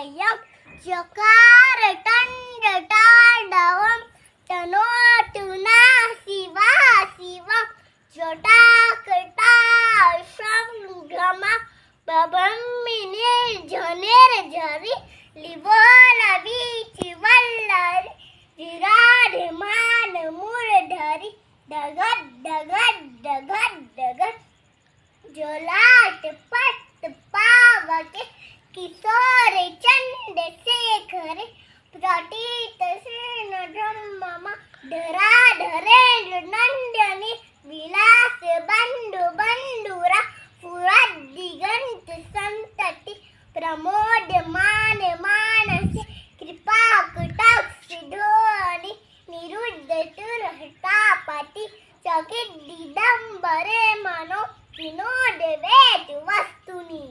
मह्यं चकार ताण्डवं तनोतु नः शिवा शिवं जटाकटाक्षं बब्रह्मिणी झनिर्झरि लिवोलवीचिवल्लरि विराजमान मूलधरि डगड डगड डगड डगड जोलाट पट पावके किशोर चंद्रशेखर प्रतीत श्रीन ब्रह्ममा धराधरेन्द्र नंदनी विलास बंधु बंधुरा पुरत दिगंत संतति प्रमोद मान मानसे कृपा कटाक्ष धोनि निरुद्ध तुरहतापति चकित दिगंबरे मनो विनोद वेद वस्तुनि।